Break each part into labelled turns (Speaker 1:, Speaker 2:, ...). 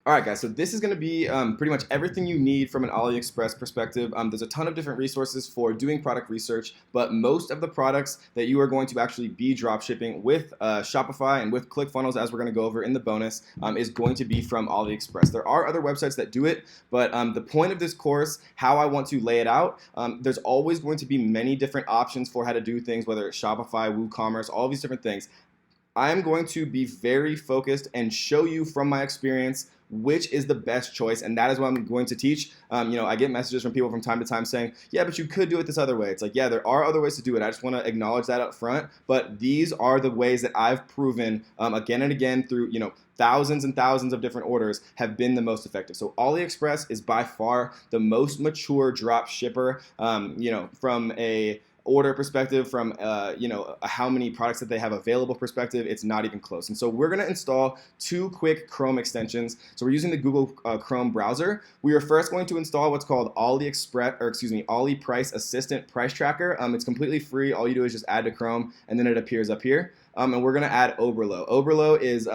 Speaker 1: All right, guys, so this is going to be pretty much everything you need from an AliExpress perspective. There's a ton of different resources for doing product research, but most of the products that you are going to actually be drop shipping with Shopify and with ClickFunnels, as we're going to go over in the bonus, is going to be from AliExpress. There are other websites that do it, but the point of this course, how I want to lay it out, there's always going to be many different options for how to do things, whether it's Shopify, WooCommerce, all these different things. I'm going to be very focused and show you from my experience which is the best choice, and that is what I'm going to teach. I get messages from people from time to time saying, yeah, but you could do it this other way. It's like, yeah, there are other ways to do it. I just want to acknowledge that up front, but these are the ways that I've proven again and again through, thousands and thousands of different orders have been the most effective. So AliExpress is by far the most mature drop shipper, from a order perspective, from how many products that they have available perspective. It's not even close. And so we're going to install two quick Chrome extensions. So we're using the Google Chrome browser. We are first going to install what's called Ali Price Assistant Price Tracker. It's completely free. All you do is just add to Chrome, and then it appears up here. And we're going to add Oberlo. Oberlo is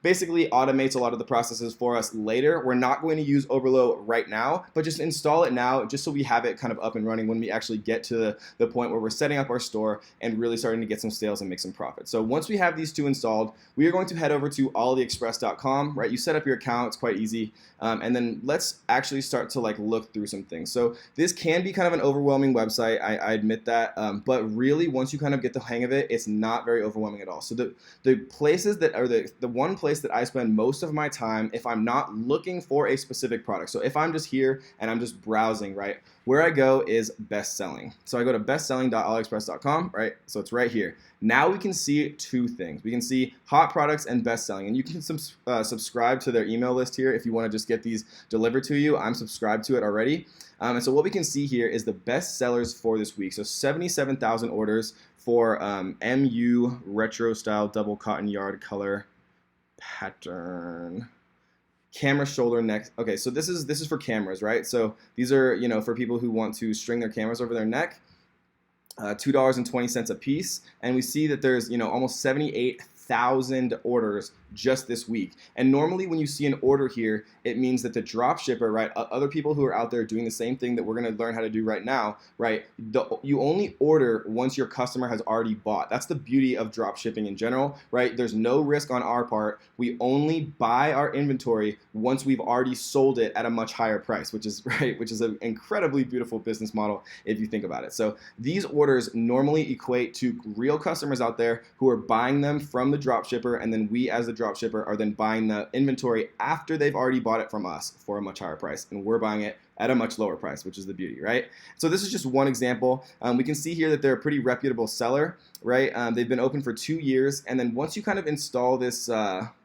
Speaker 1: basically automates a lot of the processes for us later. We're not going to use Oberlo right now, but just install it now just so we have it kind of up and running when we actually get to the point where we're setting up our store and really starting to get some sales and make some profit. So once we have these two installed, we are going to head over to aliexpress.com, right? You set up your account, it's quite easy. And then let's actually start to look through some things. So this can be kind of an overwhelming website, I admit that, but really once you kind of get the hang of it, it's not very overwhelming at all. So the places that are the one place that I spend most of my time if I'm not looking for a specific product. So if I'm just here and I'm just browsing, right, where I go is best selling. So I go to bestselling.aliexpress.com, right? So it's right here. Now we can see two things. We can see hot products and best selling, and you can subscribe to their email list here if you want to just get these delivered to you. I'm subscribed to it already. And so what we can see here is the best sellers for this week. So 77,000 orders for MU retro style double cotton yard color pattern, camera shoulder neck. Okay, so this is for cameras, right? So these are for people who want to string their cameras over their neck. $2.20 a piece, and we see that there's almost 78,000 orders just this week. And normally when you see an order here, it means that the drop shipper, right, other people who are out there doing the same thing that we're going to learn how to do right now, right, you only order once your customer has already bought. That's the beauty of drop shipping in general, right? There's no risk on our part. We only buy our inventory once we've already sold it at a much higher price, which is an incredibly beautiful business model if you think about it. So these orders normally equate to real customers out there who are buying them from the drop shipper, and then we as the drop shipper are then buying the inventory after they've already bought it from us for a much higher price, and we're buying it at a much lower price, which is the beauty, right? So this is just one example. We can see here that they're a pretty reputable seller, right? They've been open for 2 years, and then once you kind of install this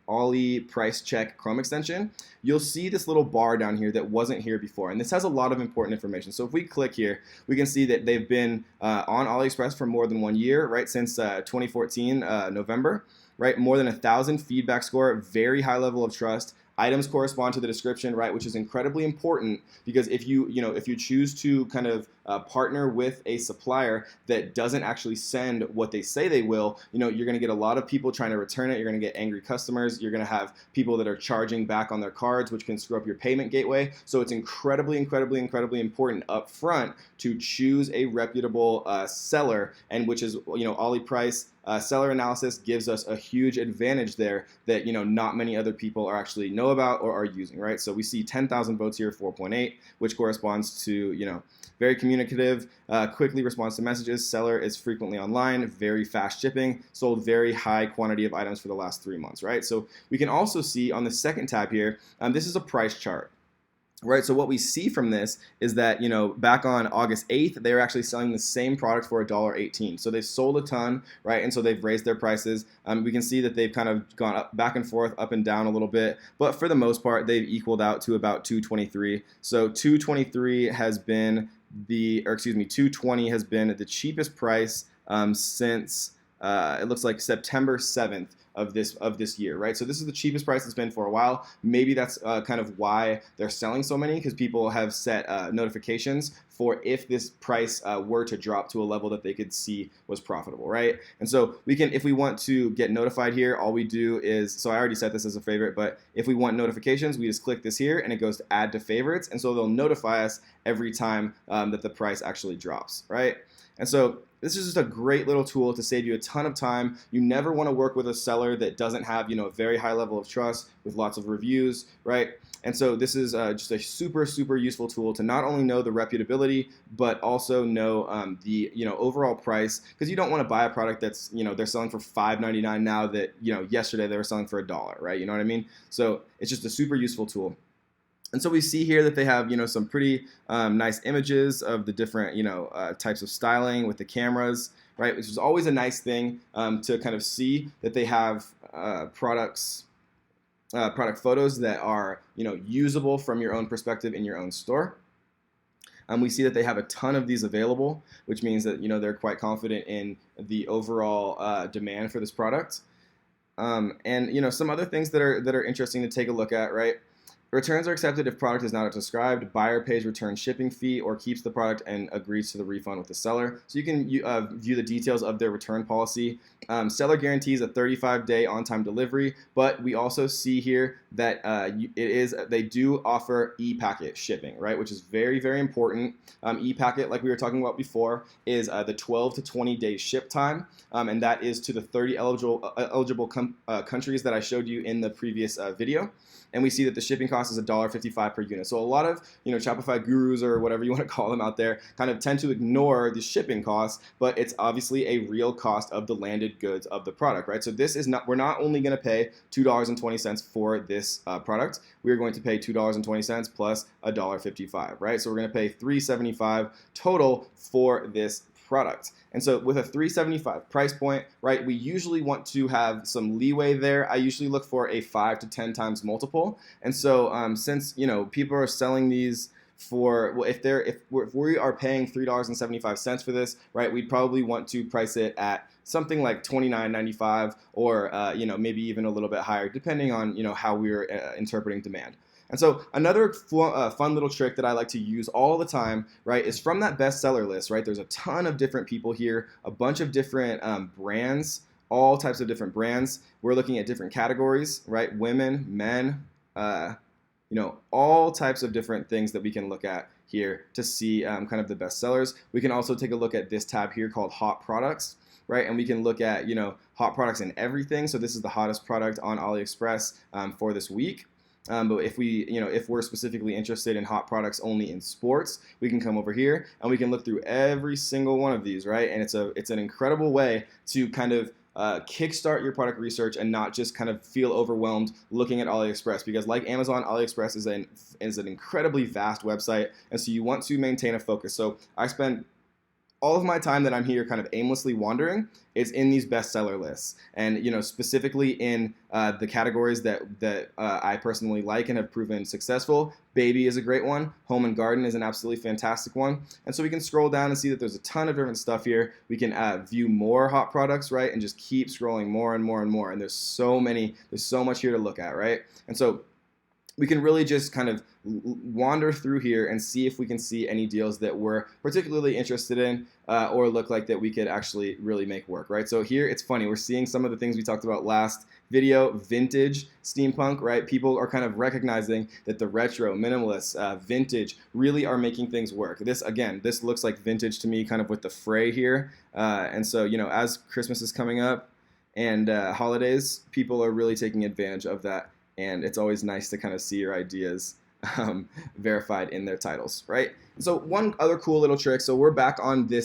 Speaker 1: Ali Price Check Chrome extension, you'll see this little bar down here that wasn't here before, and this has a lot of important information. So if we click here, we can see that they've been on AliExpress for more than 1 year, right, since 2014 November, right? More than 1,000 feedback score, very high level of trust. Items correspond to the description, right, which is incredibly important because if you choose to kind of partner with a supplier that doesn't actually send what they say they will, you're going to get a lot of people trying to return it. You're going to get angry customers. You're going to have people that are charging back on their cards, which can screw up your payment gateway. So it's incredibly, incredibly, incredibly important up front to choose a reputable seller, and which is Ali Price. Seller analysis gives us a huge advantage there that not many other people are actually know about or are using, right? So we see 10,000 votes here, 4.8, which corresponds to very communicative, quickly responds to messages. Seller is frequently online, very fast shipping, sold very high quantity of items for the last 3 months, right? So we can also see on the second tab here, this is a price chart. Right, so what we see from this is that back on August 8th, they were actually selling the same product for $1.18. So they've sold a ton, right, and so they've raised their prices. We can see that they've kind of gone up, back and forth, up and down a little bit, but for the most part, they've equaled out to about 223. So 223 has been 220 has been the cheapest price since it looks like September 7th of this year, right? So this is the cheapest price it's been for a while. Maybe that's kind of why they're selling so many, because people have set notifications for if this price were to drop to a level that they could see was profitable, right? And so we can, if we want to get notified here, all we do is, so I already set this as a favorite, but if we want notifications, we just click this here and it goes to add to favorites. And so they'll notify us every time that the price actually drops, right? And so this is just a great little tool to save you a ton of time. You never want to work with a seller that doesn't have, a very high level of trust with lots of reviews, right? And so this is just a super, super useful tool to not only know the reputability, but also know the overall price, because you don't want to buy a product that's they're selling for $5.99 now that yesterday they were selling for $1, right? You know what I mean? So it's just a super useful tool. And so we see here that they have, some pretty nice images of the different, types of styling with the cameras, right? Which is always a nice thing to kind of see that they have product photos that are, usable from your own perspective in your own store. We see that they have a ton of these available, which means that, they're quite confident in the overall demand for this product. And, some other things that are interesting to take a look at, right? Returns are accepted if product is not as described, buyer pays return shipping fee, or keeps the product and agrees to the refund with the seller. So you can view the details of their return policy. Seller guarantees a 35-day on-time delivery, but we also see here that they do offer e-packet shipping, right? Which is very, very important. E-packet, like we were talking about before, is the 12 to 20 day ship time, and that is to the 30 eligible countries that I showed you in the previous video. And we see that the shipping cost is $1.55 per unit. So a lot of Shopify gurus, or whatever you want to call them out there, kind of tend to ignore the shipping costs, but it's obviously a real cost of the landed goods of the product, right? So this is not, we're not only going to pay $2.20 for this product, we are going to pay $2.20 plus $1.55, right? So we're going to pay $3.75 total for this product. And so with a $3.75 price point, right, we usually want to have some leeway there. I usually look for a 5 to 10 times multiple. And so since people are selling these for, well, if we are paying $3.75 for this, right, we'd probably want to price it at something like $29.95, or maybe even a little bit higher, depending on how we're interpreting demand. And so another fun little trick that I like to use all the time, right, is from that bestseller list, right? There's a ton of different people here, a bunch of different brands, all types of different brands. We're looking at different categories, right? Women, men, all types of different things that we can look at here to see kind of the best sellers. We can also take a look at this tab here called Hot Products, right? And we can look at, hot products in everything. So this is the hottest product on AliExpress for this week. But if we're specifically interested in hot products only in sports, we can come over here and we can look through every single one of these, right? And it's an incredible way to kind of kickstart your product research and not just kind of feel overwhelmed looking at AliExpress, because like Amazon, AliExpress is an incredibly vast website, and so you want to maintain a focus. So I spend all of my time that I'm here kind of aimlessly wandering is in these bestseller lists, and specifically in the categories that I personally like and have proven successful. Baby is a great one. Home and garden is an absolutely fantastic one. And so we can scroll down and see that there's a ton of different stuff here. We can view more hot products, right, and just keep scrolling more and more and more. And there's so much here to look at, right? And so we can really just kind of wander through here and see if we can see any deals that we're particularly interested in or look like that we could actually really make work, right? So here it's funny, we're seeing some of the things we talked about last video, vintage steampunk, right? People are kind of recognizing that the retro, minimalist, vintage really are making things work. This looks like vintage to me, kind of with the fray here. And so, as Christmas is coming up and holidays, people are really taking advantage of that. And it's always nice to kind of see your ideas verified in their titles, right? So one other cool little trick, so we're back on this